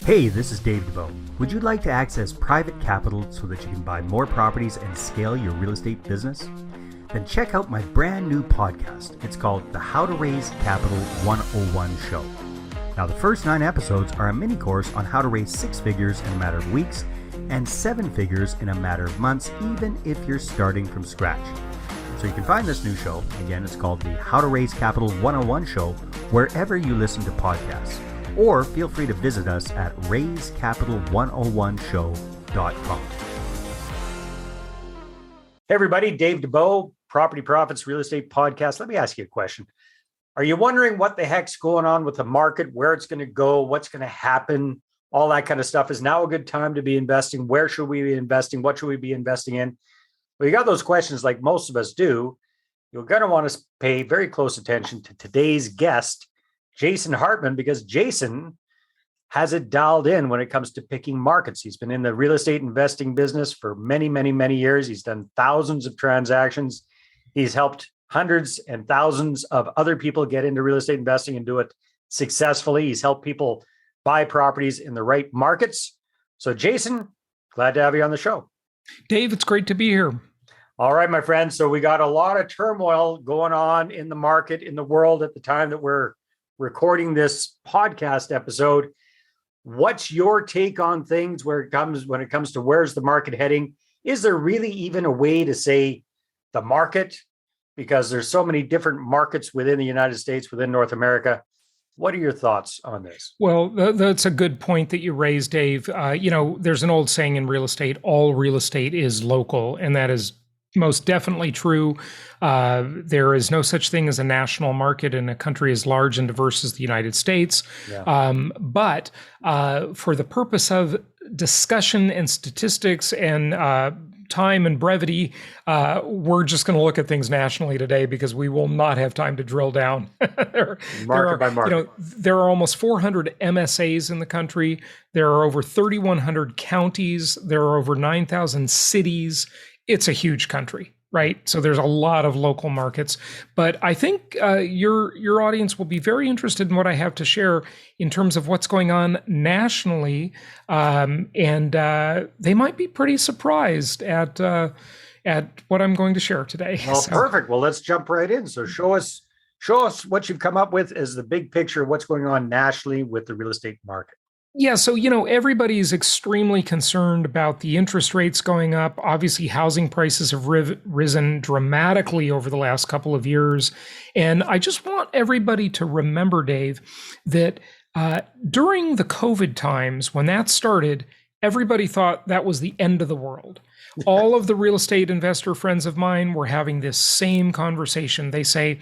Hey, this is Dave Dubeau. Would you like to access private capital so that you can buy more properties and scale your real estate business? Then check out my brand new podcast. It's called the How to Raise Capital 101 Show. Now, the first 9 episodes are a mini course on how to raise 6 figures in a matter of weeks and 7 figures in a matter of months, even if you're starting from scratch. So you can find this new show, again, it's called the How to Raise Capital 101 Show, wherever you listen to podcasts. Or feel free to visit us at raisecapital101show.com. Hey everybody, Dave Dubeau, Property Profits Real Estate Podcast. Let me ask you a question. Are you wondering what the heck's going on with the market, where it's going to go, what's going to happen, all that kind of stuff? Is now a good time to be investing? Where should we be investing? What should we be investing in? Well, you got those questions like most of us do. You're going to want to pay very close attention to today's guest, Jason Hartman, because Jason has it dialed in when it comes to picking markets. He's been in the real estate investing business for many, many, many years. He's done thousands of transactions. He's helped hundreds and thousands of other people get into real estate investing and do it successfully. He's helped people buy properties in the right markets. So Jason, glad to have you on the show. Dave, it's great to be here. All right, my friend. So we got a lot of turmoil going on in the market, in the world at the time that we're recording this podcast episode. What's your take on things when it comes to where's the market heading? Is there really even a way to say the market? Because there's so many different markets within the United States, within North America. What are your thoughts on this? Well, that's a good point that you raised, Dave. There's an old saying in real estate, all real estate is local, and that is most definitely true. There is no such thing as a national market in a country as large and diverse as the United States. Yeah. But for the purpose of discussion and statistics and time and brevity, we're just going to look at things nationally today because we will not have time to drill down. Market by market. There are almost 400 MSAs in the country. There are over 3,100 counties. There are over 9,000 cities. It's a huge country, right? So there's a lot of local markets. But I think your audience will be very interested in what I have to share in terms of what's going on nationally, and they might be pretty surprised at what I'm going to share today. Well, perfect. Well, let's jump right in. So show us what you've come up with as the big picture of what's going on nationally with the real estate market. Yeah, so, everybody's extremely concerned about the interest rates going up. Obviously, housing prices have risen dramatically over the last couple of years. And I just want everybody to remember, Dave, that during the COVID times, when that started, everybody thought that was the end of the world. All of the real estate investor friends of mine were having this same conversation. They say,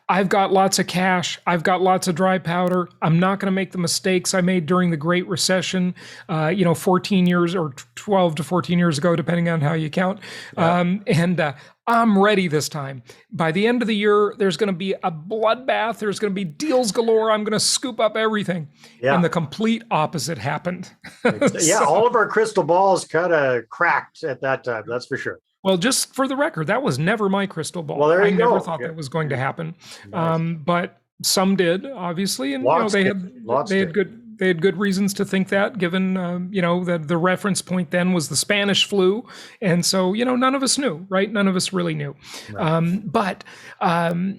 I've got lots of cash. I've got lots of dry powder. I'm not going to make the mistakes I made during the Great Recession, 14 years or 12 to 14 years ago, depending on how you count. Yeah. I'm ready this time. By the end of the year, there's going to be a bloodbath. There's going to be deals galore. I'm going to scoop up everything. Yeah. And the complete opposite happened. Yeah, all of our crystal balls kind of cracked at that time. That's for sure. Well, just for the record, that was never my crystal ball. Well, there you I go. never thought that was going to happen. Nice. But some did, obviously, and they had good reasons to think that, given the reference point then was the Spanish flu, and so none of us knew, right? None of us really knew. Right. But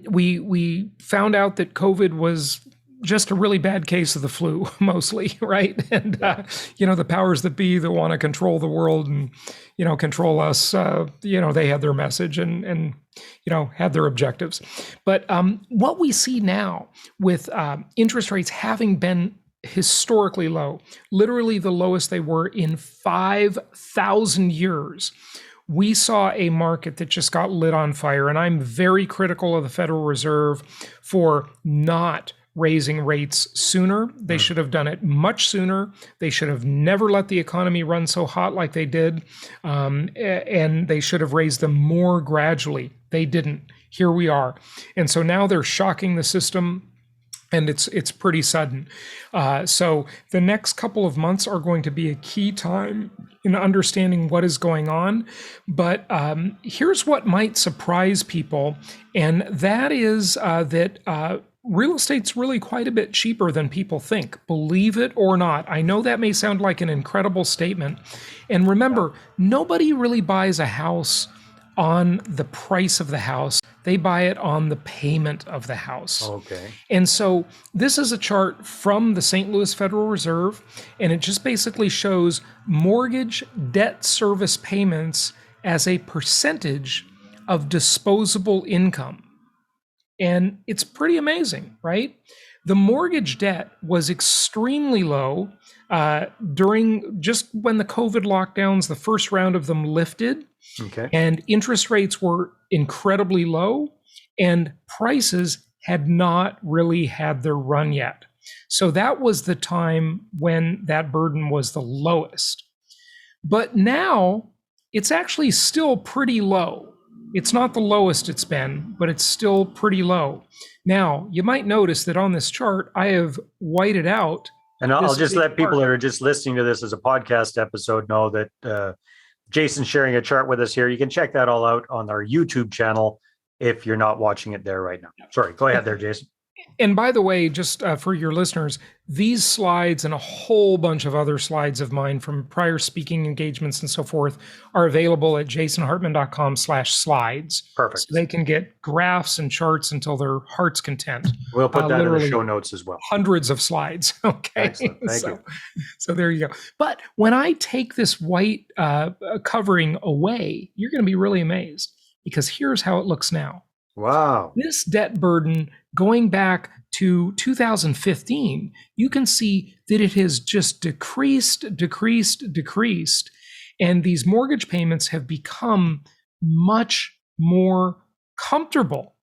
we found out that COVID was just a really bad case of the flu, mostly, right? And the powers that be that want to control the world and control us, they had their message and had their objectives. But what we see now with interest rates having been historically low, literally the lowest they were in 5,000 years, we saw a market that just got lit on fire. And I'm very critical of the Federal Reserve for not raising rates sooner. They should have done it much sooner. They should have never let the economy run so hot like they did. And they should have raised them more gradually. They didn't. Here we are. And so now they're shocking the system. And it's pretty sudden. So the next couple of months are going to be a key time in understanding what is going on. But here's what might surprise people, and that is that real estate's really quite a bit cheaper than people think, believe it or not. I know that may sound like an incredible statement. And remember, nobody really buys a house on the price of the house. They buy it on the payment of the house. Okay. And so this is a chart from the St. Louis Federal Reserve, and it just basically shows mortgage debt service payments as a percentage of disposable income. And it's pretty amazing, right? The mortgage debt was extremely low during just when the COVID lockdowns, the first round of them lifted, and interest rates were incredibly low, and prices had not really had their run yet. So that was the time when that burden was the lowest. But now it's actually still pretty low. It's not the lowest it's been, but it's still pretty low. Now, you might notice that on this chart, I have whited out. And I'll just let people that are just listening to this as a podcast episode know that Jason's sharing a chart with us here. You can check that all out on our YouTube channel if you're not watching it there right now. Sorry, go ahead there, Jason. And by the way, just for your listeners, these slides and a whole bunch of other slides of mine from prior speaking engagements and so forth are available at jasonhartman.com/slides. Perfect. So they can get graphs and charts until their heart's content. We'll put that in the show notes as well. Hundreds of slides. Okay. Excellent. Thank you. So there you go. But when I take this white covering away, you're going to be really amazed, because here's how it looks now. Wow. This debt burden going back to 2015, you can see that it has just decreased. And these mortgage payments have become much more comfortable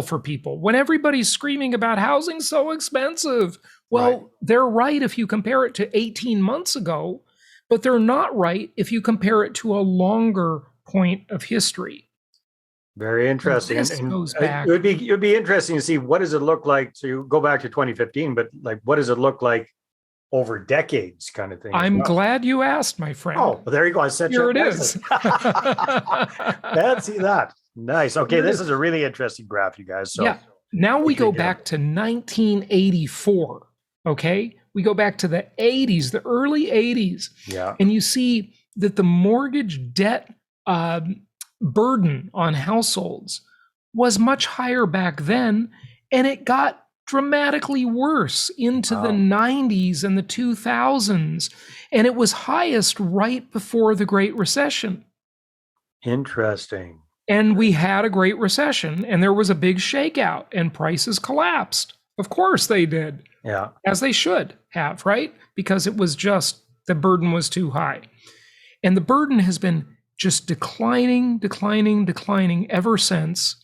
for people. When everybody's screaming about housing so expensive, well, they're right if you compare it to 18 months ago, but they're not right if you compare it to a longer point of history. Very interesting. And goes back. It would be interesting to see, what does it look like to go back to 2015, but like, what does it look like over decades, kind of thing? I'm glad you asked, my friend. Oh, well, there you go. I said here it is. See that. Nice. Okay, this is a really interesting graph, you guys. So yeah. Now we go back to 1984. Okay, we go back to the 80s, the early 80s. Yeah. And you see that the mortgage debt burden on households was much higher back then, and it got dramatically worse into the 90s and the 2000s, and it was highest right before the Great Recession. Interesting. And we had a Great Recession, and there was a big shakeout, and prices collapsed. Of course they did. Yeah. As they should have, right? Because it was just, the burden was too high. And the burden has been just declining ever since.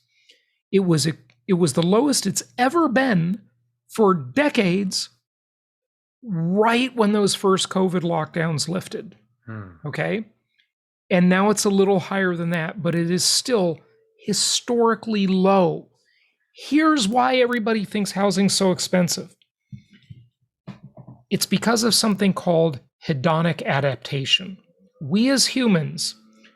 It was the lowest it's ever been for decades, right when those first COVID lockdowns lifted. Okay? And now it's a little higher than that, but it is still historically low. Here's why everybody thinks housing's so expensive. It's because of something called hedonic adaptation. We as humans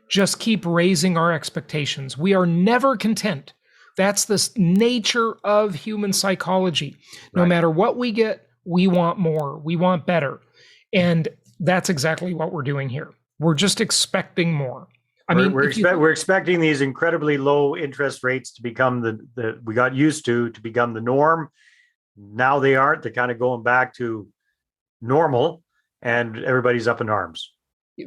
just keep raising our expectations. We are never content. That's the nature of human psychology. No matter what we get, we want more, we want better. And that's exactly what we're doing here. We're just expecting more. We're expecting these incredibly low interest rates to become the we got used to become the norm. Now they aren't. They're kind of going back to normal, and everybody's up in arms.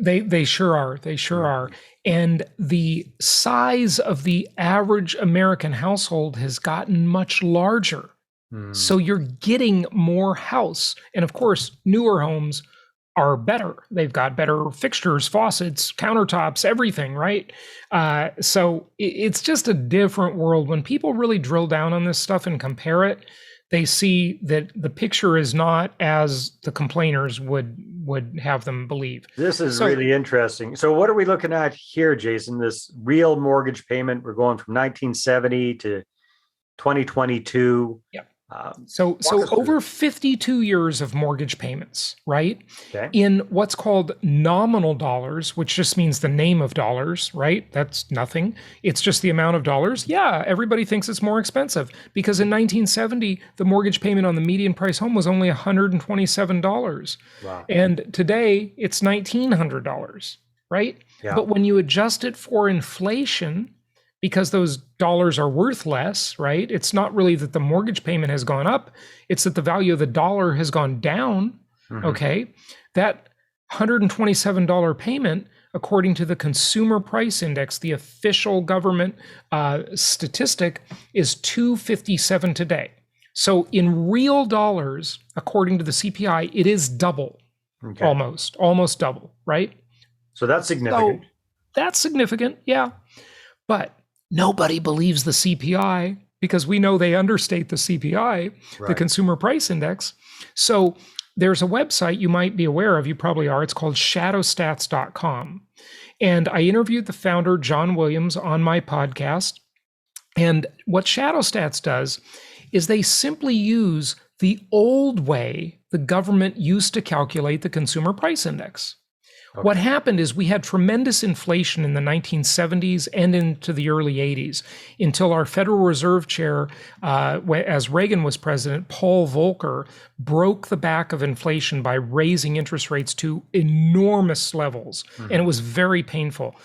They sure are. They sure are. And the size of the average American household has gotten much larger. So you're getting more house. And of course, newer homes are better. They've got better fixtures, faucets, countertops, everything, right? So it's just a different world. When people really drill down on this stuff and compare it, they see that the picture is not as the complainers would have them believe. This is really interesting. So what are we looking at here, Jason? This real mortgage payment, we're going from 1970 to 2022. Yep. So over 52 years of mortgage payments, right? Okay. In what's called nominal dollars, which just means the name of dollars, right? That's nothing. It's just the amount of dollars. Yeah, everybody thinks it's more expensive because in 1970, the mortgage payment on the median price home was only $127. Wow. And today it's $1,900, right? Yeah. But when you adjust it for inflation, because those dollars are worth less, right? It's not really that the mortgage payment has gone up, it's that the value of the dollar has gone down, okay? That $127 payment, according to the Consumer Price Index, the official government statistic, is $257 today. So in real dollars, according to the CPI, it is double, almost double, right? So that's significant. So that's significant, yeah. But nobody believes the CPI because we know they understate the CPI, the Consumer Price Index. So there's a website you might be aware of, you probably are, it's called shadowstats.com. And I interviewed the founder, John Williams, on my podcast. And what ShadowStats does is they simply use the old way the government used to calculate the Consumer Price Index. Okay. What happened is we had tremendous inflation in the 1970s and into the early 80s until our Federal Reserve Chair, as Reagan was president, Paul Volcker, broke the back of inflation by raising interest rates to enormous levels. And it was very painful.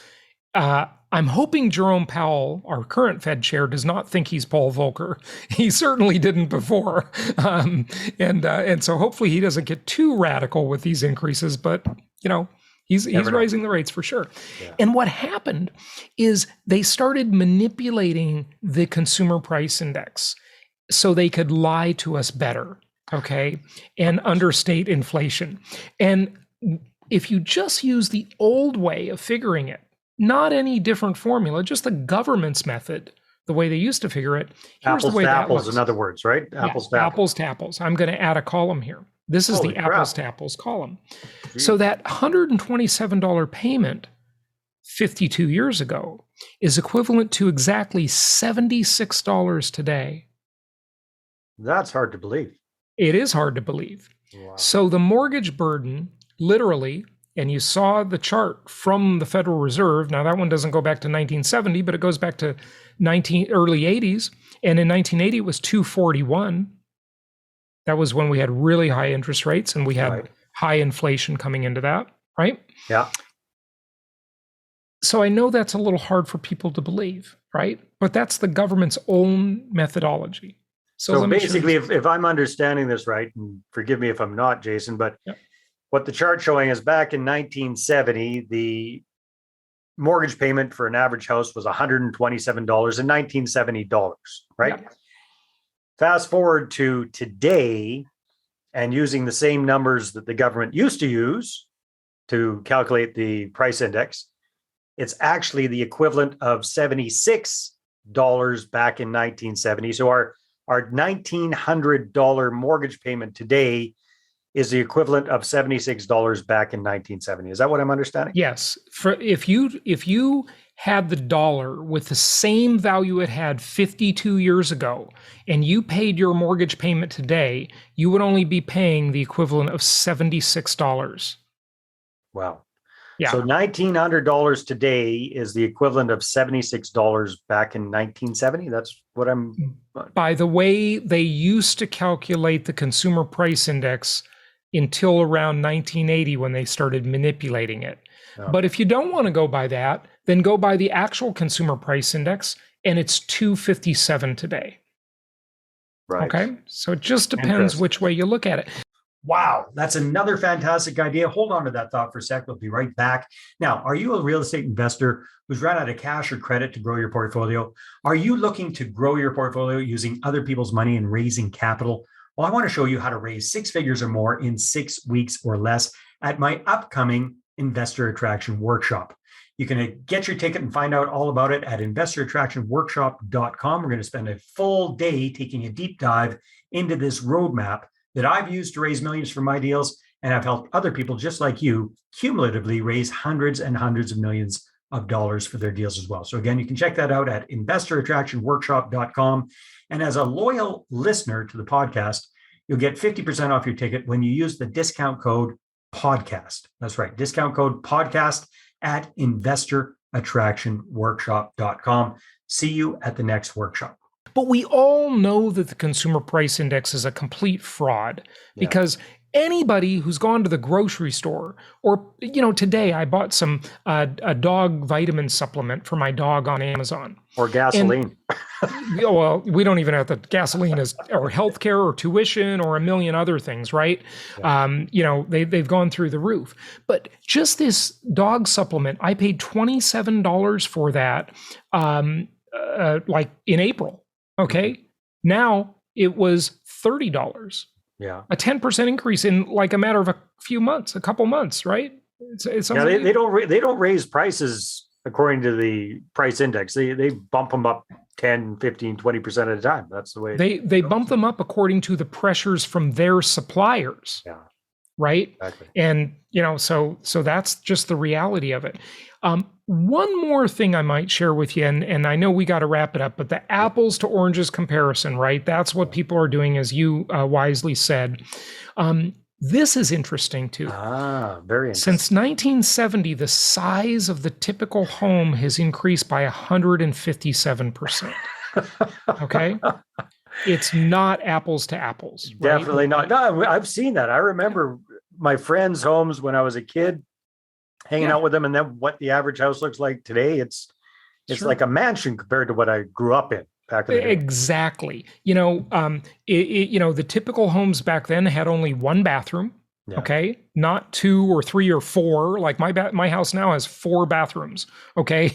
I'm hoping Jerome Powell, our current Fed chair, does not think he's Paul Volcker. He certainly didn't before. And so hopefully he doesn't get too radical with these increases, but, you know, He's raising the rates for sure. Yeah. And what happened is they started manipulating the consumer price index so they could lie to us better, okay, and understate inflation. And if you just use the old way of figuring it, not any different formula, just the government's method, the way they used to figure it, here's the way that apples, looks. in other words, right? Apples to apples. Apples to apples. I'm going to add a column here. This is the apples to apples column. So that $127 payment 52 years ago is equivalent to exactly $76 today. That's hard to believe. It is hard to believe. Wow. So the mortgage burden, literally, and you saw the chart from the Federal Reserve. Now that one doesn't go back to 1970, but it goes back to early 80s. And in 1980, it was 241. That was when we had really high interest rates and we had high inflation coming into that, right? Yeah. So I know that's a little hard for people to believe, right? But that's the government's own methodology. So basically, if I'm understanding this right, and forgive me if I'm not, Jason, but what the chart's showing is back in 1970, the mortgage payment for an average house was $127 in $1970, right? Yeah. Fast forward to today, and using the same numbers that the government used to use to calculate the price index, it's actually the equivalent of $76 back in 1970. So our $1,900 mortgage payment today is the equivalent of $76 back in 1970. Is that what I'm understanding? Yes. If you had the dollar with the same value it had 52 years ago, and you paid your mortgage payment today, you would only be paying the equivalent of $76. Wow. Yeah. So $1,900 today is the equivalent of $76 back in 1970. That's what I'm... By the way, they used to calculate the consumer price index until around 1980 when they started manipulating it. Oh. But if you don't want to go by that, then go by the actual consumer price index, and it's 257 today. Right. Okay. So it just depends which way you look at it. Wow, that's another fantastic idea. Hold on to that thought for a sec. We'll be right back. Now, are you a real estate investor who's run out of cash or credit to grow your portfolio? Are you looking to grow your portfolio using other people's money and raising capital? Well, I want to show you how to raise 6 figures or more in 6 weeks or less at my upcoming Investor Attraction Workshop. You can get your ticket and find out all about it at investorattractionworkshop.com. We're going to spend a full day taking a deep dive into this roadmap that I've used to raise millions for my deals, and I've helped other people just like you cumulatively raise hundreds and hundreds of millions of dollars for their deals as well. So again, you can check that out at investorattractionworkshop.com. And as a loyal listener to the podcast, you'll get 50% off your ticket when you use the discount code podcast. That's right. Discount code podcast at investorattractionworkshop.com. See you at the next workshop. But we all know that the consumer price index is a complete fraud because anybody who's gone to the grocery store or, today I bought some a dog vitamin supplement for my dog on Amazon. Or gasoline. Well, we don't even have the gasoline or healthcare or tuition or a million other things, right? Yeah. They've gone through the roof. But just this dog supplement, I paid $27 for that like in April. Okay. Now it was $30. Yeah. A 10% increase in like a matter of a couple months, right? It's they don't raise prices according to the price index. They bump them up 10, 15, 20% at a time. That's the way they bump them up according to the pressures from their suppliers. Yeah. Right. Exactly. And, so that's just the reality of it. One more thing I might share with you, and I know we got to wrap it up, but the apples to oranges comparison, right? That's what people are doing, as you wisely said. This is interesting too. Very interesting. Since 1970, the size of the typical home has increased by 157%. Okay? It's not apples to apples. Right? Definitely not. No, I've seen that. I remember my friends' homes when I was a kid, hanging out with them, and then what the average house looks like today, it's like a mansion compared to what I grew up in back in the day. Exactly. The typical homes back then had only one bathroom. Yeah. Okay, not 2 or 3 or 4. Like my house now has 4 bathrooms. Okay,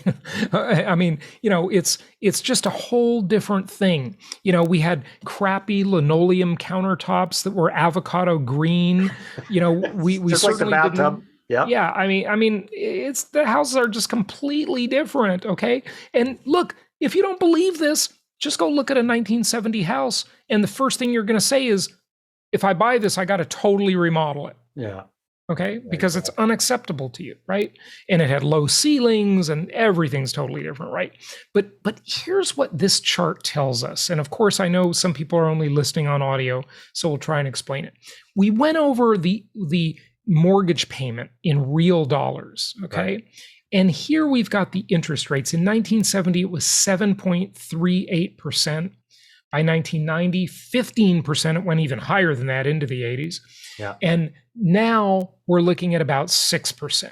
I mean, it's just a whole different thing. We had crappy linoleum countertops that were avocado green. We just certainly like the bathtub. Yeah. Yeah. I mean, it's the houses are just completely different. Okay. And look, if you don't believe this, just go look at a 1970 house. And the first thing you're going to say is, if I buy this, I got to totally remodel it. Yeah. Okay. Because it's unacceptable to you. Right. And it had low ceilings and everything's totally different. Right. But here's what this chart tells us. And of course, I know some people are only listening on audio, so we'll try and explain it. We went over the mortgage payment in real dollars. Okay. Right. And here we've got the interest rates. In 1970, it was 7.38%. By 1990, 15%. It went even higher than that into the 80s. Yeah. And now we're looking at about 6%.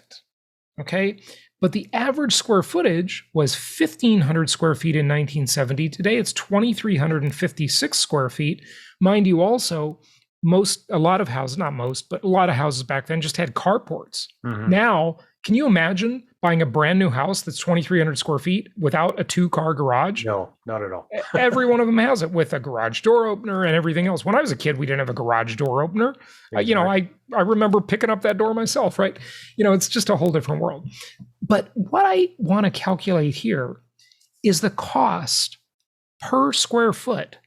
Okay. But the average square footage was 1,500 square feet in 1970. Today, it's 2,356 square feet. Mind you, also, a lot of houses back then just had carports. Mm-hmm. Now, can you imagine buying a brand new house that's 2,300 square feet without a 2-car garage? No, not at all. Every one of them has it with a garage door opener and everything else. When I was a kid, we didn't have a garage door opener. Exactly. I remember picking up that door myself, right? It's just a whole different world. But what I want to calculate here is the cost per square foot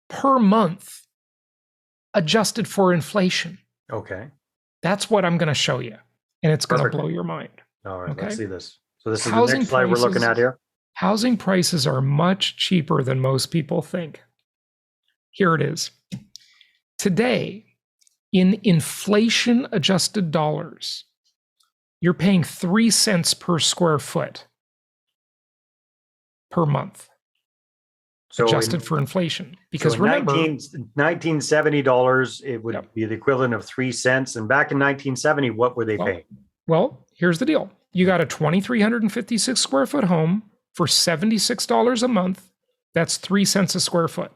per month adjusted for inflation. Okay. That's what I'm going to show you. And it's going to blow your mind. All right, Let's see this. So this is the next slide we're looking at here. Housing prices are much cheaper than most people think. Here it is. Today, in inflation-adjusted dollars, you're paying 3 cents per square foot per month. So adjusted for inflation. Because so remember, $1970, it would be the equivalent of 3 cents. And back in 1970, what were they paying? Well, here's the deal. You got a 2,356 square foot home for $76 a month. That's 3 cents a square foot.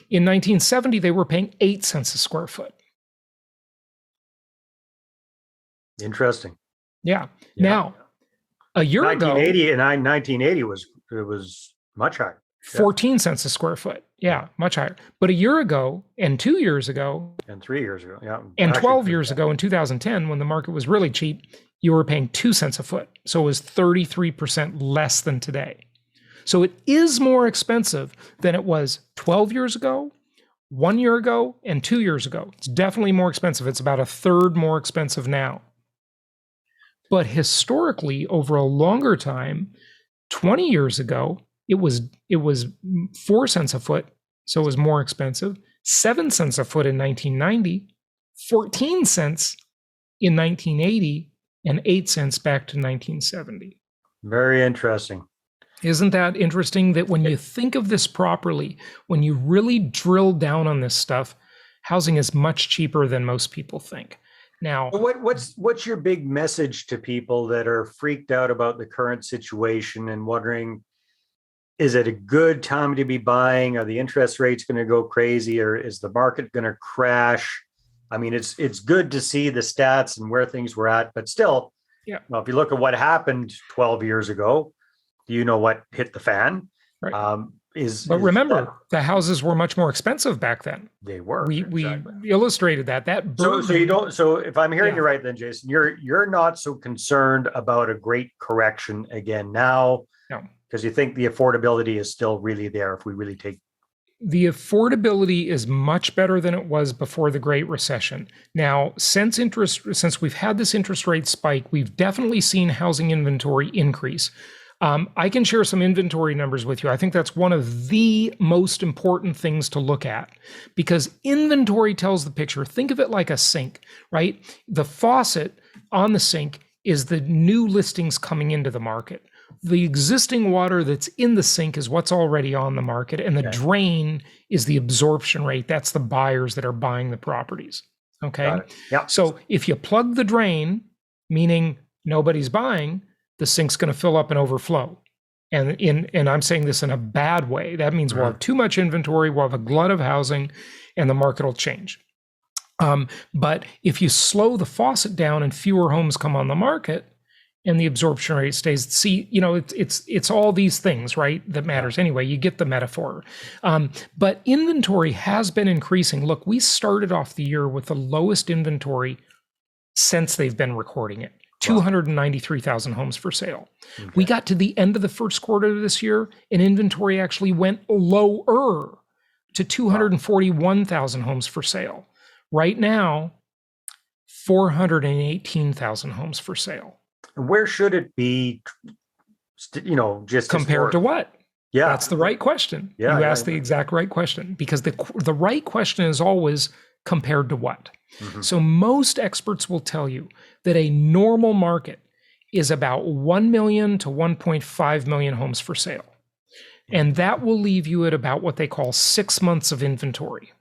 In 1970, they were paying 8 cents a square foot. Interesting. Yeah. Now, a year ago, 1980 was much higher. 14 cents a square foot. Yeah, much higher. But a year ago, and 2 years ago, and 3 years ago, and 12 years ago in 2010, when the market was really cheap, you were paying 2 cents a foot. So it was 33% less than today. So it is more expensive than it was 12 years ago, 1 year ago, and 2 years ago. It's definitely more expensive. It's about a third more expensive now. But historically, over a longer time, 20 years ago, it was 4 cents a foot, so it was more expensive. 7 cents a foot in 1990, 14 cents in 1980, and 8 cents back to 1970. Very interesting. Isn't that interesting that when you think of this properly, when you really drill down on this stuff, housing is much cheaper than most people think. Now, what's your big message to people that are freaked out about the current situation and wondering, is it a good time to be buying? Are the interest rates going to go crazy, or is the market going to crash? I mean, it's good to see the stats and where things were at, but still, well, if you look at what happened 12 years ago, you know what hit the fan. Right. But remember, the houses were much more expensive back then. They were. We illustrated that. So if I'm hearing you right, then Jason, you're not so concerned about a great correction again now, because you think the affordability is still really there if we really take. The affordability is much better than it was before the Great Recession. Now, since we've had this interest rate spike, we've definitely seen housing inventory increase. I can share some inventory numbers with you. I think that's one of the most important things to look at, because inventory tells the picture. Think of it like a sink, right? The faucet on the sink is the new listings coming into the market. The existing water that's in the sink is what's already on the market, and the drain is the absorption rate. That's the buyers that are buying the properties. Okay. So if you plug the drain, meaning nobody's buying, the sink's going to fill up and overflow. And I'm saying this in a bad way. That means we'll have too much inventory, we'll have a glut of housing, and the market will change. But if you slow the faucet down and fewer homes come on the market, and the absorption rate stays, it's all these things, right, that matters. Anyway, you get the metaphor. But inventory has been increasing. Look, we started off the year with the lowest inventory since they've been recording it. 293,000 homes for sale. Okay. We got to the end of the first quarter of this year, and inventory actually went lower to 241,000 homes for sale. Right now, 418,000 homes for sale. Where should it be, just compared to what? Yeah. That's the right question. You asked the exact right question, because the right question is always compared to what? Mm-hmm. So most experts will tell you that a normal market is about 1 million to 1.5 million homes for sale. And that will leave you at about what they call 6 months of inventory.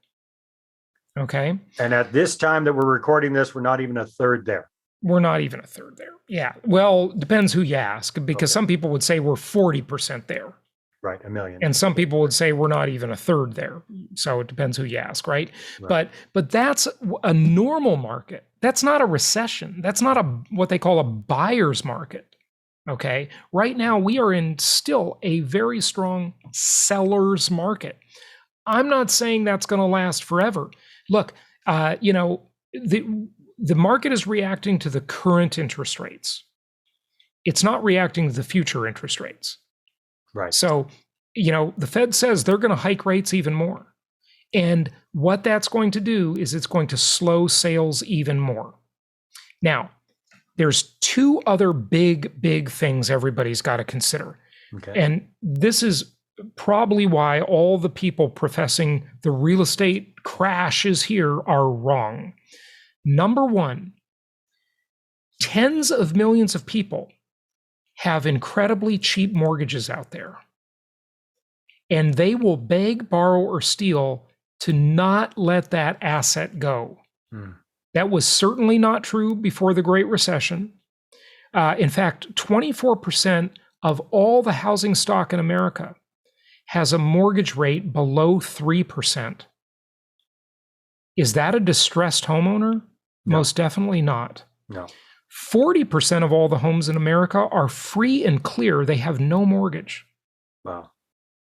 Okay. And at this time that we're recording this, we're not even a third there. We're not even a third there. Yeah. Well, depends who you ask, because some people would say we're 40% there. Right, 1 million. And some people would say we're not even a third there. So it depends who you ask, right? But that's a normal market. That's not a recession. That's not what they call a buyer's market. Okay? Right now we are in still a very strong seller's market. I'm not saying that's going to last forever. Look, the market is reacting to the current interest rates. It's not reacting to the future interest rates. Right. So, the Fed says they're going to hike rates even more. And what that's going to do is it's going to slow sales even more. Now, there's 2 other big things everybody's got to consider. Okay. And this is probably why all the people professing the real estate crash is here are wrong. Number 1, tens of millions of people have incredibly cheap mortgages out there. And they will beg, borrow, or steal to not let that asset go. That was certainly not true before the Great Recession. In fact, 24% of all the housing stock in America has a mortgage rate below 3%. Is that a distressed homeowner? No. Most definitely not. No. 40% of all the homes in America are free and clear. They have no mortgage. Wow.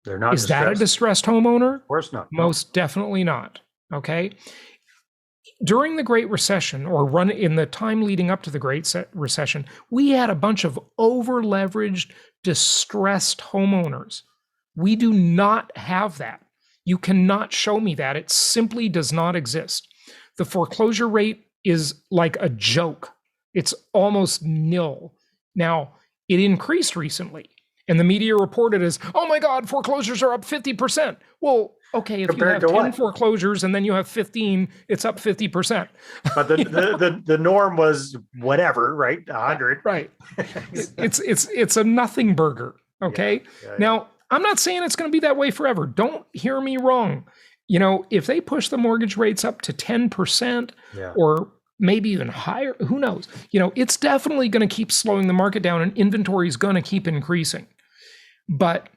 They're not Is that a distressed homeowner? Of course not. No. Most definitely not. Okay. During the Great Recession, or in the time leading up to the Great Recession, we had a bunch of over-leveraged, distressed homeowners. We do not have that. You cannot show me that. It simply does not exist. The foreclosure rate is like a joke. It's almost nil. Now, it increased recently, and the media reported as, oh my God, foreclosures are up 50%. Well, okay, if compared you have 10 foreclosures and then you have 15, it's up 50%. But the norm was whatever, right? 100. Right. It's a nothing burger. Okay. Yeah. Now, I'm not saying it's going to be that way forever. Don't hear me wrong. If they push the mortgage rates up to 10% or maybe even higher, who knows? It's definitely going to keep slowing the market down, and inventory is going to keep increasing. But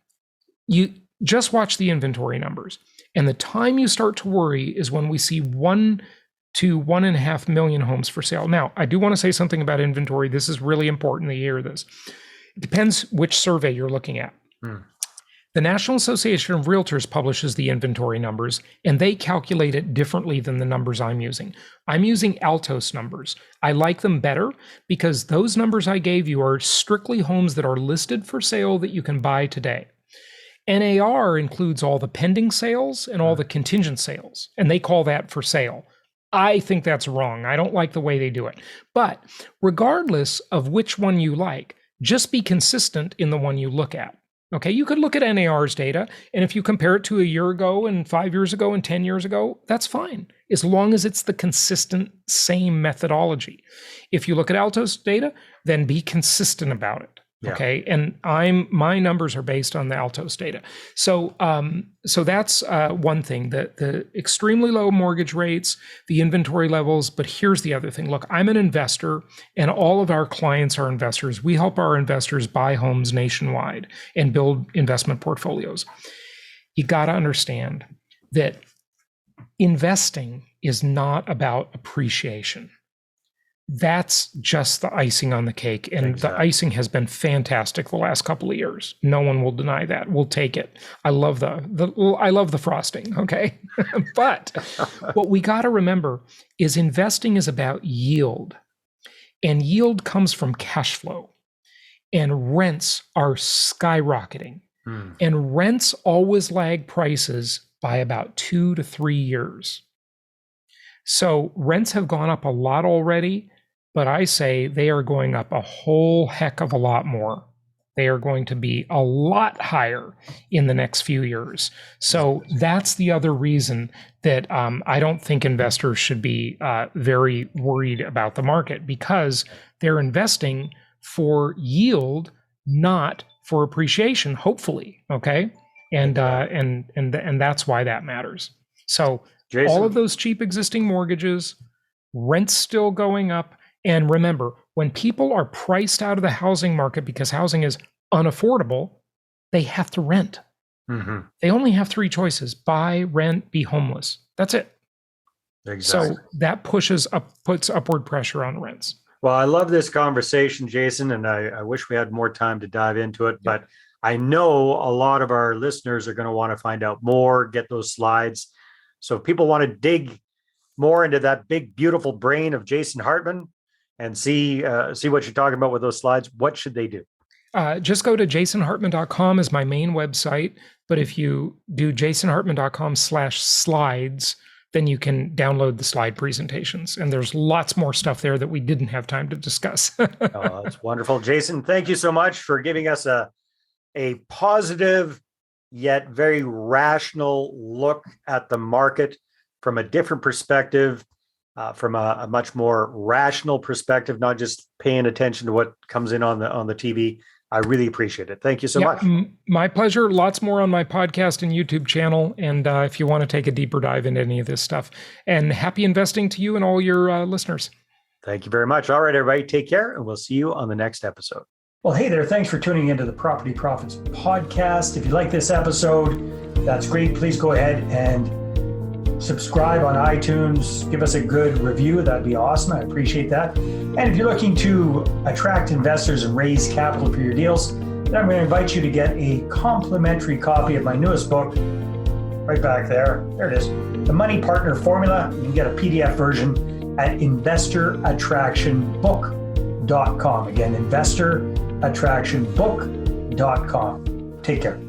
you just watch the inventory numbers. And the time you start to worry is when we see 1 to 1.5 million homes for sale. Now, I do want to say something about inventory. This is really important that you hear this. It depends which survey you're looking at. The National Association of Realtors publishes the inventory numbers, and they calculate it differently than the numbers I'm using. I'm using Altos numbers. I like them better because those numbers I gave you are strictly homes that are listed for sale that you can buy today. NAR includes all the pending sales and all the contingent sales, and they call that for sale. I think that's wrong. I don't like the way they do it. But regardless of which one you like, just be consistent in the one you look at. Okay, you could look at NAR's data, and if you compare it to a year ago and 5 years ago and 10 years ago, that's fine, as long as it's the consistent same methodology. If you look at Altos data, then be consistent about it. Okay, and my numbers are based on the Altos data. So that's one thing, the extremely low mortgage rates, the inventory levels. But here's the other thing. Look, I'm an investor, and all of our clients are investors. We help our investors buy homes nationwide and build investment portfolios. You got to understand that investing is not about appreciation. That's just the icing on the cake. And exactly. The icing has been fantastic the last couple of years. No one will deny that. We'll take it. I love the frosting. Okay. But what we got to remember is investing is about yield, and yield comes from cash flow, and rents are skyrocketing, and rents always lag prices by about 2 to 3 years. So rents have gone up a lot already, but I say they are going up a whole heck of a lot more. They are going to be a lot higher in the next few years. So that's the other reason that I don't think investors should be very worried about the market, because they're investing for yield, not for appreciation, hopefully. Okay. And that's why that matters. So Jason, all of those cheap existing mortgages, rents still going up. And remember, when people are priced out of the housing market because housing is unaffordable, they have to rent. Mm-hmm. They only have 3 choices: buy, rent, be homeless. That's it. Exactly. So that puts upward pressure on rents. Well, I love this conversation, Jason, and I wish we had more time to dive into it, but I know a lot of our listeners are going to want to find out more, get those slides. So if people want to dig more into that big, beautiful brain of Jason Hartman and see what you're talking about with those slides, what should they do? Just go to jasonhartman.com is my main website. But if you do jasonhartman.com/slides, then you can download the slide presentations. And there's lots more stuff there that we didn't have time to discuss. Oh, that's wonderful. Jason, thank you so much for giving us a positive yet very rational look at the market from a different perspective, from a much more rational perspective, not just paying attention to what comes in on the TV. I really appreciate it. Thank you so much. My pleasure. Lots more on my podcast and YouTube channel. And if you want to take a deeper dive into any of this stuff, and happy investing to you and all your listeners. Thank you very much. All right, everybody, take care, and we'll see you on the next episode. Well, hey there. Thanks for tuning into the Property Profits podcast. If you like this episode, that's great. Please go ahead and subscribe on iTunes. Give us a good review. That'd be awesome. I appreciate that. And if you're looking to attract investors and raise capital for your deals, then I'm going to invite you to get a complimentary copy of my newest book, right back there. There it is. The Money Partner Formula. You can get a PDF version at investorattractionbook.com. Again, investorattractionbook.com. Take care.